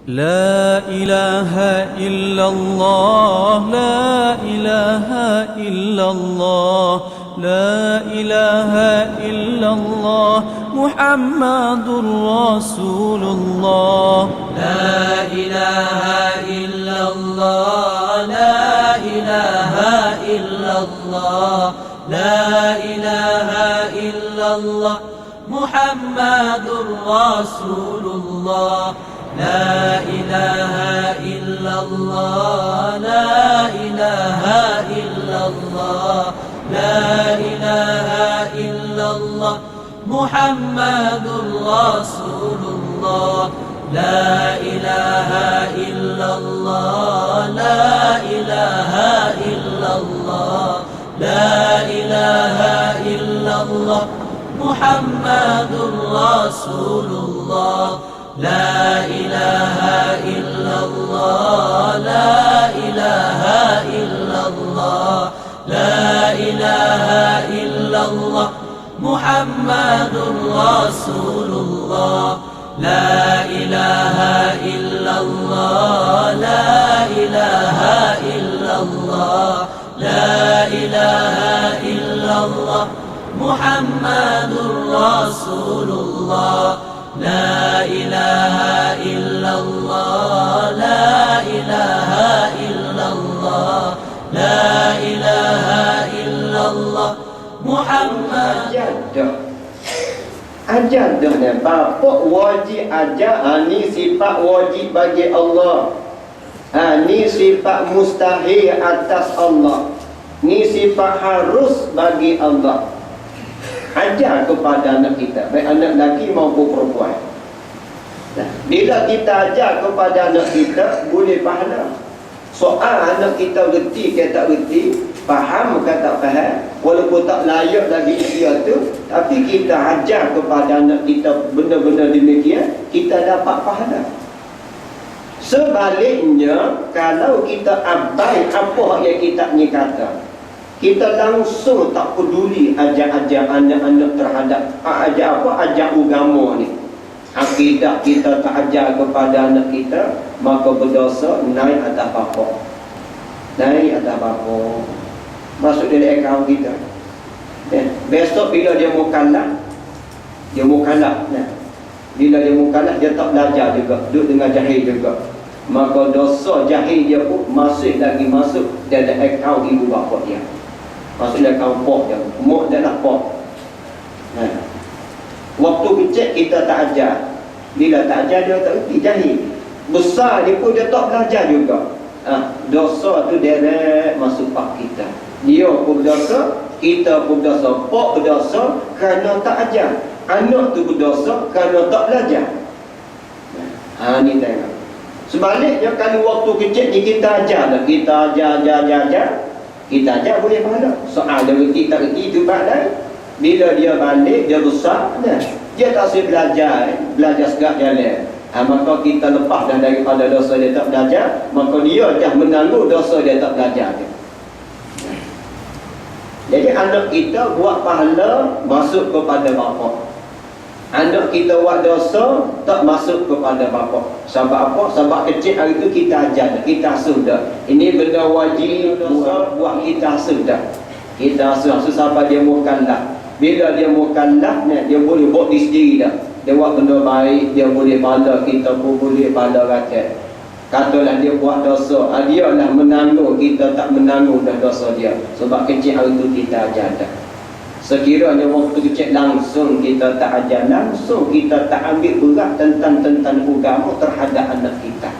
لا إله إلا الله لا إله إلا الله لا إله إلا الله محمد رسول الله لا إله إلا الله لا إله إلا الله لا إله إلا الله محمد رسول الله لا إله إلا الله لا إله إلا الله لا إله إلا الله محمد رسول الله لا إله إلا الله لا إله إلا الله لا إله إلا الله محمد رسول الله لا إله إلا الله لا إله إلا الله لا إله إلا الله محمد رسول الله لا إله إلا الله لا إله إلا الله لا إله إلا الله محمد رسول الله لا إله إلا الله لا إله إلا الله لا إله إلا الله محمد Ajar dah ni, bapak wajib ajar. Ni sifat wajib bagi Allah. Ni sifat mustahil atas Allah. Ni sifat harus bagi Allah. Ajar kepada anak kita, baik anak lelaki maupun perempuan. Bila kita ajar kepada anak kita, boleh pahala. Soal anak kita reti ke tak reti, faham ke tak faham, walaupun tak layak lagi usia tu, tapi kita ajar kepada anak kita benda-benda demikian, kita dapat pahala. Sebaliknya, kalau kita abai apa yang kita ni kata, kita langsung tak peduli ajar-ajar anak-anak terhadap ajar apa, ajar agama ni, akidah kita tak ajar kepada anak kita, maka berdosa naik atas bapa. Naik atas bapa. Masuk dalam akaun kita. Besok bila dia mukallaf, bila dia mukallaf, dia tak belajar juga, duduk dengan jahil juga, maka dosa jahil dia pun masuk dalam akaun ibu bapa dia, masuk dalam akaun pok dia, mak dia lah pok. Waktu kecil kita tak ajar, bila tak ajar dia tak erti, jahil. Besar dia pun dia tak belajar juga. Dosa tu direct masuk pak kita. Dia pun berdosa, kita pun berdosa. Pok berdosa kerana tak ajar, anak tu berdosa kerana tak belajar. Ni tengok. Sebaliknya kalau waktu kecil ni kita ajar dah, kita ajar, kita ajar boleh pahala. Soal dia reti tak reti tu bab lain. Bila dia balik, dia besar, dia tak boleh belajar segak jalan. Maka kita lepas dah daripada dosa dia tak belajar, maka dia dah menanggung dosa dia tak belajar dia. Jadi anak kita buat pahala masuk kepada bapa. Anak kita buat dosa tak masuk kepada bapa. Sebab apa? Sebab kecil hari tu kita ajar dah, kita asuh dah. Ini benda wajib dosa buat kita asuh dah. Kita asuh sampai dia mukallaf. Bila dia mukallaf ni, dia boleh buat diri sendiri dah. Dia buat benda baik, dia boleh pahala, kita pun boleh pahala rakyat. Katalah dia buat dosa, dia lah menanggung, kita tak menanggung dah dosa dia. Sebab kecil hari tu kita ajar dah. Sekiranya waktu kecil langsung kita tak ajar, langsung kita tak ambil berat tentang agama terhadap anak kita,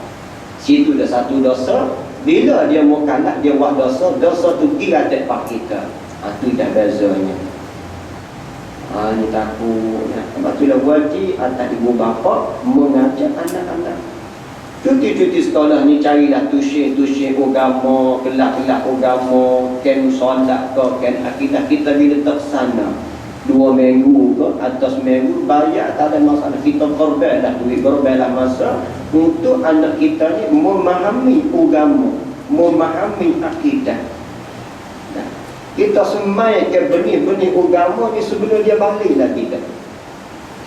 situ dah satu dosa. Bila dia mukallaf, dia buat dosa tu pergi atas pak kita. Tu dah bezanya. Ni takut. Sebab itulah wajib atas ibu bapa mengajar anak-anak. Cuti-cuti sekolah ni carilah tuition agama, kelas-kelas agama, ken solat ke, ken akidah. Kita bila tak sana 2 minggu ke atas minggu, bayar tak ada masalah. Kita korbanlah duit, korbanlah masa untuk anak kita ni memahami agama, memahami akidah. Kita semai ke benih-benih agama ni sebelum dia balik lah kita.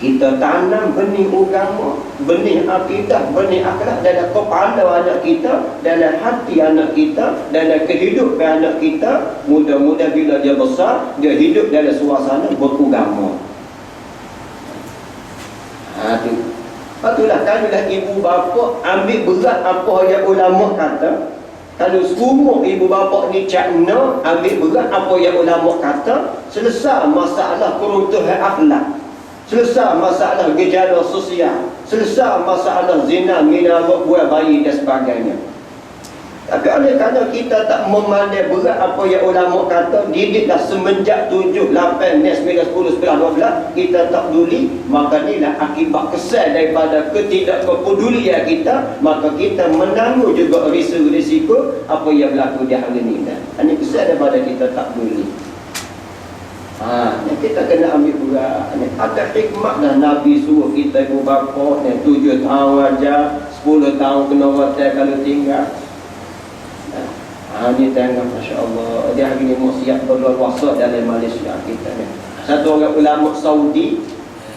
Kita tanam benih agama, benih akidah, benih akhlak dalam kepala anak kita, dalam hati anak kita, dalam kehidupan anak kita. Mudah-mudahan bila dia besar, dia hidup dalam suasana beragama. Itulah kalau ibu bapa ambil berat apa yang ulama kata. Kalau semua ibu bapa ni cakna ambil berat apa yang ulama kata, selesai masalah keruntuhan akhlak, selesai masalah gejala sosial, selesai masalah zina, minarok, buah bayi dan sebagainya. Tapi oleh kerana kita tak memandai berat apa yang ulama kata, didiklah semenjak 7, 8, 9, 10, 11, 12, kita tak peduli, maka inilah akibat kesal daripada ketidakpedulian kita, maka kita menanggung juga risiko apa yang berlaku di hari ini. Ini kesal daripada kita tak peduli. Kita kena ambil berat. Ada hikmah dah Nabi suruh kita ibu bapa 7 tahun aja, 10 tahun kena watai kalau tinggal. Ini tengok, Masya Allah, dia hari ini siap berluasa dalam Malaysia kita ni. Satu orang ulama Saudi,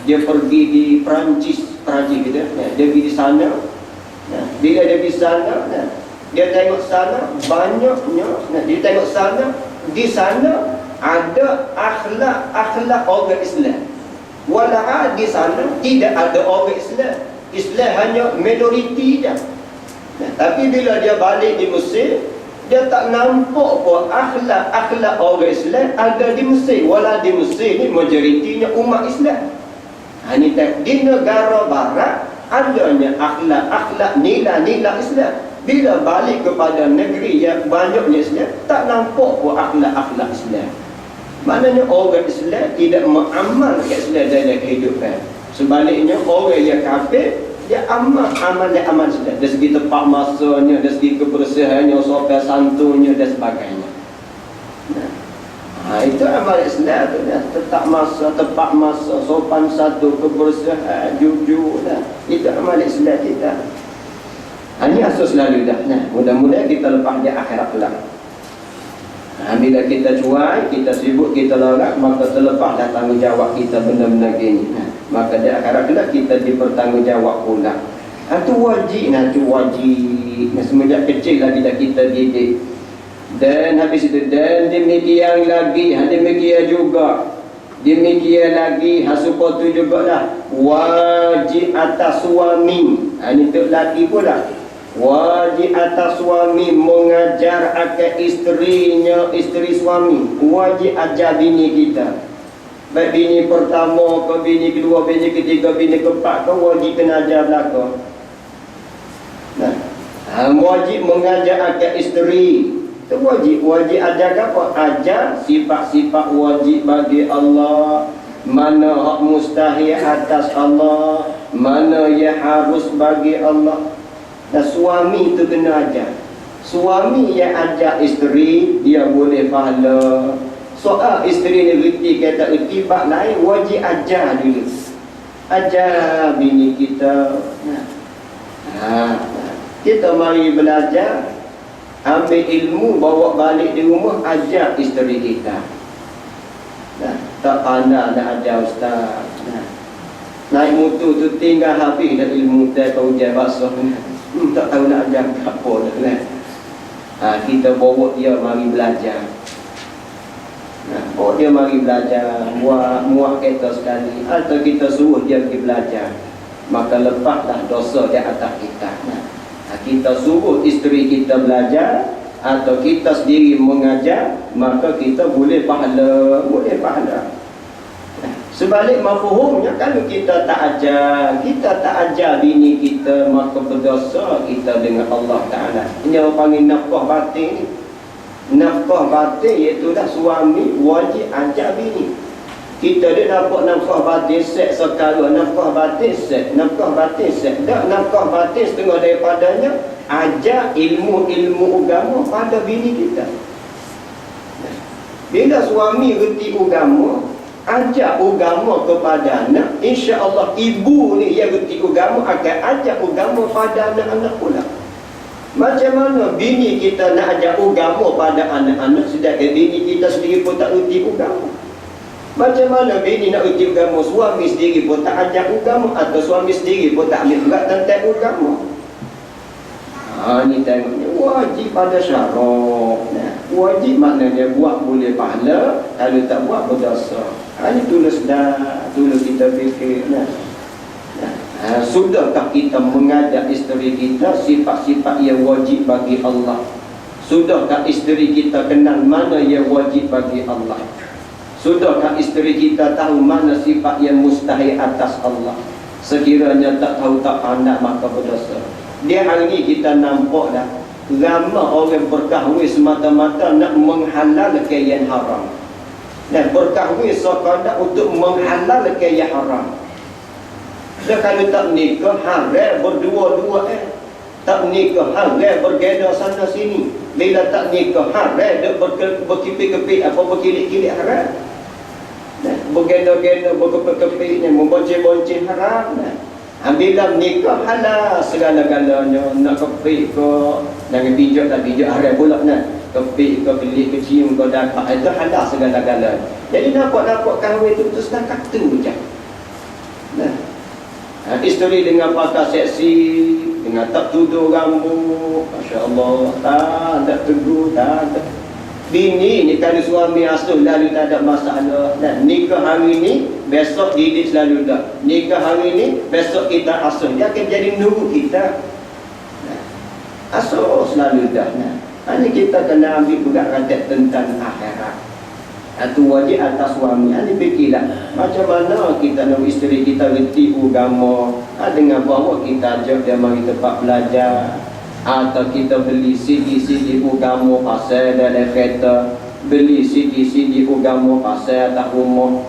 dia pergi di Perancis gitu, dia pergi di sana. Bila dia pergi sana, dia tengok sana banyaknya, dia tengok sana, di sana ada akhlak orang Islam. Walau di sana tidak ada orang Islam, Islam hanya minoriti je. Tapi bila dia balik di Mesir, dia tak nampak pun akhlak orang Islam ada di Mesir. Walau di Mesir ni majoritinya umat Islam. Ini di negara barat adanya akhlak nilai-nilai Islam. Bila balik kepada negeri yang banyaknya Islam, tak nampak pun akhlak Islam. Maknanya orang Islam tidak mengamalkan Islam dalam kehidupan. Sebaliknya orang yang kafir, dia amal Islam dari segi tepat masanya, dari segi kebersihannya, sopan santunnya dan sebagainya. Itu amal Islam tu, tepat masa, sopan santun, kebersihan, jujur. Itu amal Islam kita. Ini asas selalu dah. Mudah-mudahan kita lepas di akhirat kelak. Bila kita cuai, kita sibuk, kita lorak, maka terlepaslah tanggungjawab kita benda-benda gini. Maka di akhirat kelak kita dipertanggungjawab pula. Itu wajib. Semenjak kecil lagi dah kita didik. Dan habis itu, dan demikian lagi, demikian juga, demikian lagi, supaya tu juga lah wajib atas suami. Ini tu lagi pula, wajib atas suami mengajar akan isterinya, isteri suami. Wajib ajar bini kita. Baik bini pertama ke bini kedua, bini ketiga, bini keempat ke, wajib kena ajar belakang. Wajib mengajar akan isteri. Itu wajib ajar apa? Ajar sifat-sifat wajib bagi Allah. Mana hak mustahil atas Allah, mana yang harus bagi Allah. Suami itu kena ajar. Suami yang ajar isteri, dia boleh pahala. Soal isteri ni reti kata reti, bak lain wajib ajar dulu. Ajar bini kita. Kita mari belajar, ambil ilmu, bawa balik di rumah, ajar isteri kita. Tak pandai nak ajar ustaz. Naik motor tu tinggal habis dah ilmu tak tahu ujian bakso. Tak tahu nak ajar apa dah. Kita bawa dia mari belajar. Dia mari belajar, muak kita sekali, atau kita suruh dia pergi belajar, maka lepaslah dosa di atas kita. Kita suruh isteri kita belajar atau kita sendiri mengajar, maka kita boleh pahala. Sebalik mafhumnya, kalau kita tak ajar bini kita, maka berdosa kita dengan Allah Ta'ala. Ini orang panggil nafkah batin ni. Nafkah batin iaitu dah suami wajib ajar bini. Kita dia nampak nafkah batin set sekala, nafkah batin set. Tak nafkah batin setengah daripadanya ajar ilmu agama pada bini kita. Bila suami reti agama, ajar agama kepada anak, insya-Allah ibu ni yang reti agama akan ajar agama pada anak-anak pula. Macam mana bini kita nak ajar agama pada anak-anak sedangkan bini kita sendiri pun tak reti agama? Macam mana bini nak uji agama, suami sendiri pun tak ajak agama, atau suami sendiri pun tak ambil berat tentang agama. Ni tengoknya wajib pada syarat. Wajib maknanya buat boleh pahala, kalau tak buat berdosa. Ni tulis dah, tulis kita fikir. Sudahkah kita mengajak isteri kita sifat-sifat yang wajib bagi Allah? Sudahkah isteri kita kenal mana yang wajib bagi Allah? Sudahkah isteri kita tahu mana sifat yang mustahil atas Allah? Sekiranya tak tahu, tak pandai, maka berdosa. Dia hari ni kita nampak dah, ramai orang berkahwin semata-mata nak menghalalkan yang haram. Dan berkahwin sekadar untuk menghalalkan yang haram. Dan kalau tak nikah, haram berdua-dua tak nikah, haram bergeda sana sini. Bila tak nikah, haram dia berkipik-kipik, apa berkilik-kilik haram. Bergeda-geda, berkepik-kepik, membonceng-bonceng haram. Bila nikah, halal segala-galanya. Nak kepik ke, jangan pijak tak pijak haram pula nak. Kepik ke, belik ke, cium ke, dapat, itu halal segala-galanya. Jadi nampak-nampak kahwin itu setakat tu je. Isteri dengan pakaian seksi, dengan tak tuduh rambut, Masya Allah, tak tegur, tak. Bini ni kalau suami asuh lalu tak ada masalah. Nikah hari ni, besok didik selalu dah. Nikah hari ni, besok kita asuh. Dia akan jadi nuru kita. Asuh selalu dah. Ini kita kena ambil juga rakyat tentang akhirat. Itu wajib atas suami. Ini fikirlah macam mana kita nak isteri kita reti agama. Dengan bahawa kita ajak dia mari tempat belajar, atau kita beli CD agama pasal dalam kereta, beli CD agama pasal atas rumah.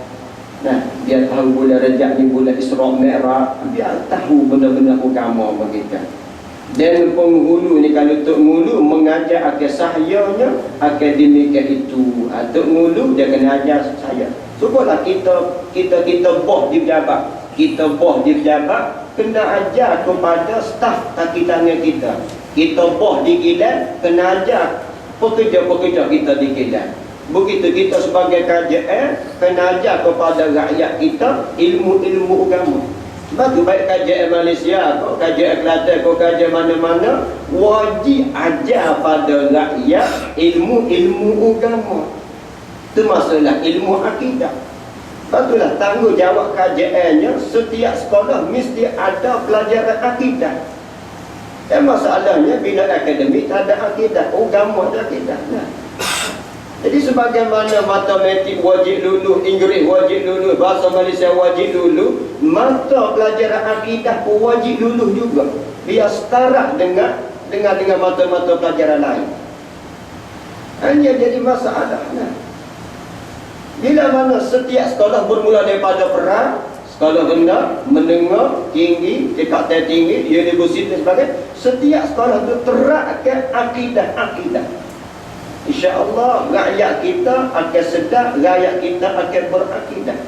Biar tahu bulan Rajab ni bulan Isra Mi'raj, biar tahu benda-benda agama begitu. Dan penghulu ni, kalau Tok Ngulu mengajar akan sahyanya akademik itu, Tok Ngulu dia kena ajar saya. Supaya kita boh di pejabat, kita boh di pejabat, kena ajar kepada staf kaki tangan kita. Kita boh di kilang, kena ajar pekerja-pekerja kita di kilang. Begitu kita sebagai KJL, kena ajar kepada rakyat kita ilmu-ilmu agama. Sebab tu baik KJL Malaysia, kau KJL Kelantan, kau KJL mana-mana, wajib ajar pada rakyat ilmu-ilmu agama. Itu masalah ilmu akidah. Sebab itulah tanggungjawab KJL-nya, setiap sekolah mesti ada pelajaran akidah. Dan masalahnya bila akademik tak ada akidah, agama ada akidah. Jadi sebagaimana matematik wajib lulus, Inggeris wajib lulus, bahasa Malaysia wajib lulus, mata pelajaran akidah pun wajib lulus juga. Biar setara dengan mata-mata pelajaran lain. Hanya jadi masalah. Bila mana setiap sekolah bermula daripada perang, sekolah rendah, menengah, tinggi, tingkatan tinggi, universiti dan sebagainya, setiap sekolah itu terapkan akidah. InsyaAllah rakyat kita akan sedar, rakyat kita akan berakidah.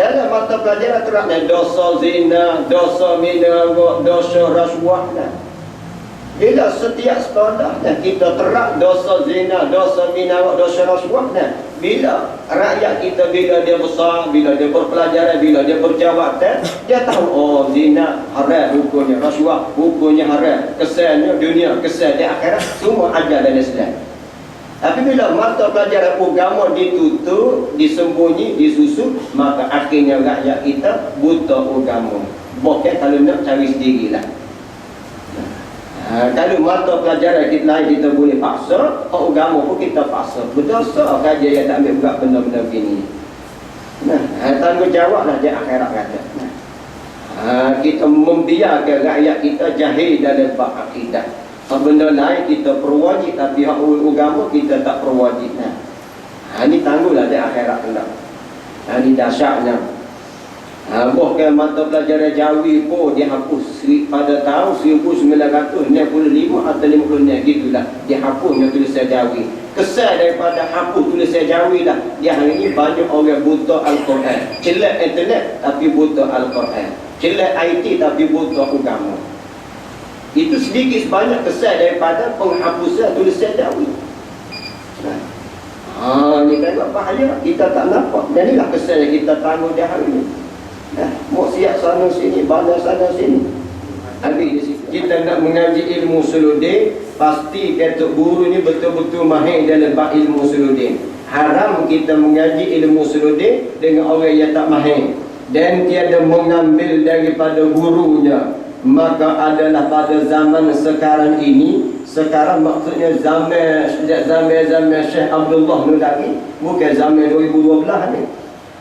Dalam mata pelajaran terapkan dosa zina, dosa minarok, dosa rasuah. Bila setiap sekolah kita terap dosa zina, dosa minarok, dosa rasuah, bila rakyat kita, bila dia besar, bila dia berpelajaran, bila dia berjawatan, dia tahu, oh zina haram hukumnya, rasuah hukumnya haram, kesannya dunia, kesan di akhirat, semua ada dalam Islam. Tapi bila mata pelajaran agama ditutup, disembunyi, disusun, maka akhirnya rakyat kita buta agama. Bukan kalau nak cari sendirilah. Kalau mata pelajaran kita lain kita boleh paksa, agama pun kita paksa. Berdosa kajian yang tak ambil buat benda-benda begini. Tanggungjawablah di akhirat kata. Kita membiarkan rakyat kita jahil dalam bab akidah. Benda lain kita perwajib, tapi hak agama kita tak perwajib. Ini tangguhlah di akhirat kelak. Ini dahsyatnya. Bahkan mata pelajaran Jawi pun dihapus pada tahun 1965 atau 50 gitulah, dihapusnya tulisan Jawi. Kesal daripada hapus tulisan Jawi lah, dia hari ini banyak orang buta Al-Quran, celak internet tapi buta Al-Quran, celak IT tapi buta agama. Itu sedikit sebanyak kesal daripada penghapusan tulisan Jawi. Ini tengok bahaya, kita tak nampak. Dan inilah kesan yang kita tanggung di hari ini. Mau siap sana sini, bala sana sini. Habis di situ. Kita nak mengaji ilmu suludin, pasti kata guru ni betul-betul mahir dalam bab ilmu suludin. Haram kita mengaji ilmu suludin dengan orang yang tak mahir dan tiada mengambil daripada gurunya. Maka adalah pada zaman sekarang ini, sekarang maksudnya zaman Syekh Abdullah ni lagi, bukan zaman 2012 ni.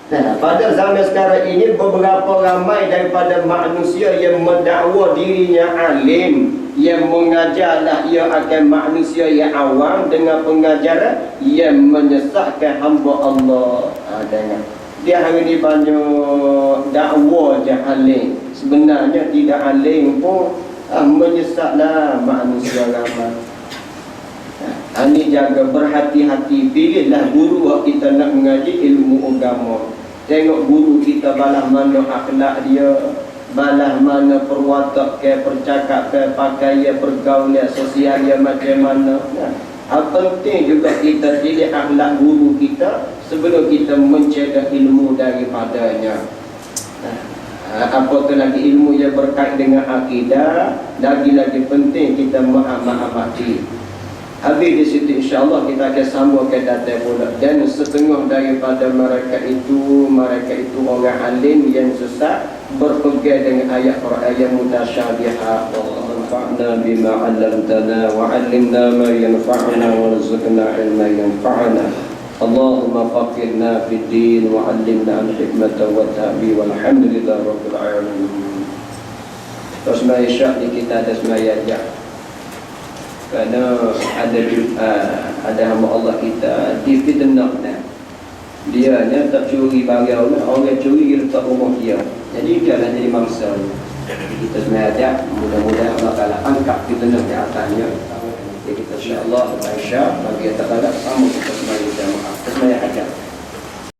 Nah, pada zaman sekarang ini beberapa ramai daripada manusia yang mendakwa dirinya alim, yang mengajarlah ia akan manusia yang awam dengan pengajaran yang menyesatkan hamba Allah. Dengar. Dia hari ini banyak dakwa je alim. Sebenarnya tidak alim pun menyesatlah manusia ramai. Ini jaga berhati-hati, pilihlah guru kita nak mengaji ilmu agama. Tengok guru kita balah mana akhlak dia, balah mana perwatak ke, percakap ke, pakaian, pergaulan sosial dia macam mana. Penting juga kita pilih akhlak guru kita sebelum kita mencari ilmu daripadanya. Apatah lagi ilmu yang berkait dengan akidah, lagi-lagi penting kita mengamati. Habis di situ insya-Allah kita akan sambung ke datang pula. Dan setengah daripada mereka itu orang alim yang sesat berpegang dengan ayat Quran yang mutasyabihat. Wanfa'na bima 'allamtana wa 'allimna ma yanfa'una warzuqna 'ilman yanfa'una. Allahumma faqihna fid din wa 'allimna al-hikmata wa at-ta'bi walhamdulillahi rabbil alamin. Terus mai syak kita ada semaya aja. Kerana ada hamba Allah kita difitnahnya, dia ni tak curi barang orang curi dia letak rumah dia, jadi dia dah jadi mangsa. Kita sebenarnya mudah-mudahan Allah Ta'ala angkat fitnah di atasnya. Jadi kita insya-Allah Aisyah bagi kita pada sama kita sebagai jamaah semuanya ajar.